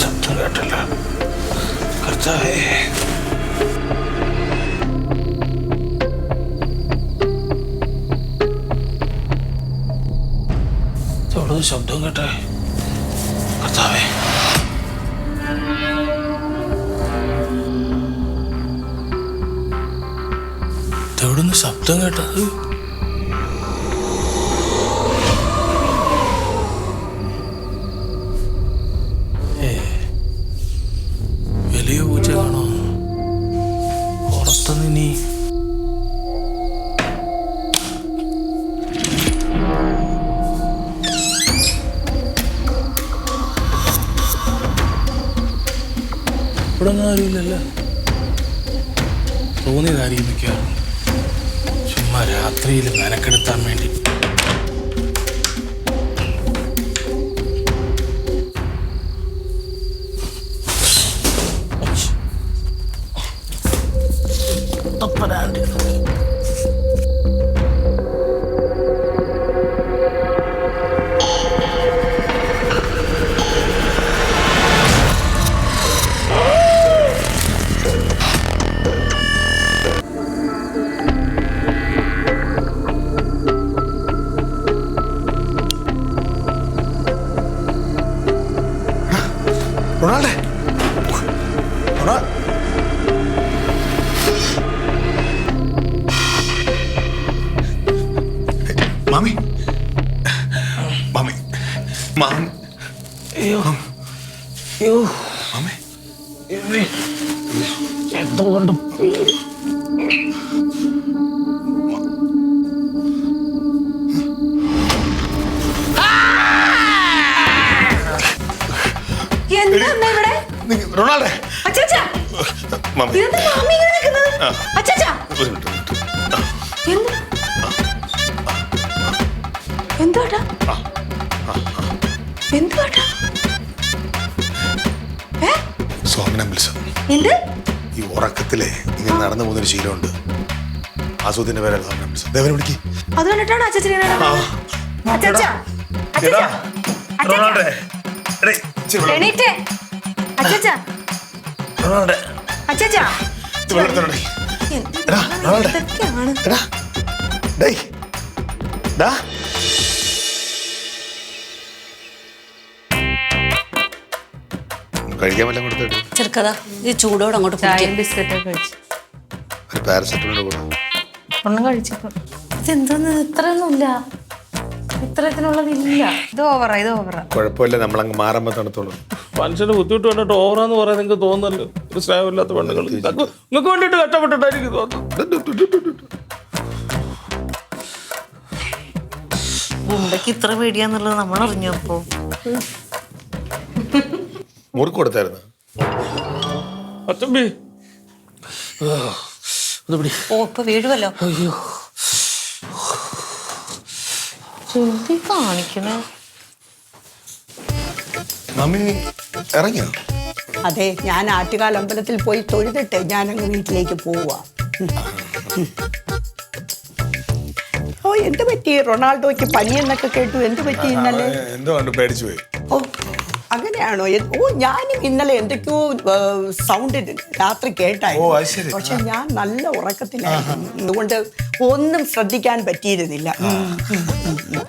ശബ്ദം കേട്ടല്ലോ കർത്താവേ. എവിടുന്ന് ശബ്ദം കേട്ടെ കർത്താവേ. എവിടുന്ന് ശബ്ദം കേട്ടത്? വലിയ പൂച്ച കാണോ പുറത്തുനിന്ന് നീ? ഇവിടെ ഒന്നും ആരുമില്ലല്ലോ. തോന്നിയതായിരിക്കും മിക്കവാറും. ചുമ്മാ രാത്രിയിൽ മെനക്കെടുത്താൻ വേണ്ടി. റൊണാൾഡേ, മാമി മാമി മാമി. അയ്യോ അയ്യോ മാമി എന്തുകൊണ്ട് റൊണാൾഡേ. മാമി എന്തോട്ടാ എന്തോട്ടാ സോമനംബിൽസം. എന്ത് ഈ ഉറക്കത്തിലെ ഇങ്ങനെ നടന്നു പോകുന്നൊരു ശീലമുണ്ട്. ആസൂത്തിന്റെ പേരാണ് സോമനംബിൽസം. ദേവനെ വിളിക്ക്. അത് കണ്ടിട്ടാണ് അച്ഛനെ റൊണാൾഡേ, എണീറ്റേ അച്ഛാ റൊണാൾഡേ, അച്ഛാ ഇത് വെള്ളം എടുത്തോണ്ട് വരൂ. എടാ, റൊണാൾഡേ. ഇതൊക്കെയാണ്. എടാ, ഡേയ്, ഡാ. കഴിക്കാൻ വല്ലതും കൊടുത്തോട്ടെ. ചെറുക്കതാ ഇത് ചൂടോടെ അങ്ങോട്ട് ചായയും ബിസ്ക്കറ്റൊക്കെ കഴിച്ചു. ഒരു പാരസെറ്റമോളിന്റെ കൂടെ. ഒന്നും കഴിച്ചപ്പോ ഇതെന്തോന്ന് ഇത്രയൊന്നുമില്ല, ഇത്രത്തിനുള്ളതില്ല. ഇത് ഓവറാ, ഇത് ഓവറാ. കുഴപ്പമില്ല, നമ്മളങ്ങ് മാറുമ്പോ തണുത്തോളൂ. മനുഷ്യന് ബുദ്ധിമുട്ട് കണ്ടിട്ട് ഓവറാന്ന് പറയാൻ നിങ്ങൾക്ക് തോന്നുന്നല്ലോ. ഒരു സ്നേഹമില്ലാത്ത പെണ്ണുങ്ങൾ നിങ്ങൾക്ക് വേണ്ടിയിട്ട് കഷ്ടപ്പെട്ടിട്ടായിരിക്കും തോന്നുന്നു. മുമ്പേക്ക് ഇത്ര പേടിയാന്നുള്ളത് നമ്മൾ അറിഞ്ഞപ്പോ മുറുക്ക് കൊടുത്തായിരുന്നു. അച്ചമ്പി ഓ ഇപ്പൊ വീഴുവല്ലോ. അയ്യോ എന്തി കാണിക്കണേ? മമ്മി ഇറങ്ങിയോ? അതെ, ഞാൻ ആറ്റുകാൽ അമ്പലത്തിൽ പോയി തൊഴുതിട്ട് ഞാനങ്ങ് വീട്ടിലേക്ക് പോവാ. ഓ, എന്ത് പറ്റി? റൊണാൾഡോയ്ക്ക് പനി എന്നൊക്കെ കേട്ടു. എന്ത് പറ്റി ഇന്നലെ? എന്തോ കണ്ടു പേടിച്ചു പോയി. ഓ, അങ്ങനെയാണോ? ഓ, ഞാനും ഇന്നലെ എന്തൊക്കെയോ സൗണ്ട് രാത്രി കേട്ടായിരുന്നു. ഓ, അത് ശരി. പക്ഷെ ഞാൻ നല്ല ഉറക്കത്തിലായിരുന്നു. അതുകൊണ്ട് ഒന്നും ശ്രദ്ധിക്കാൻ പറ്റിയിരുന്നില്ല.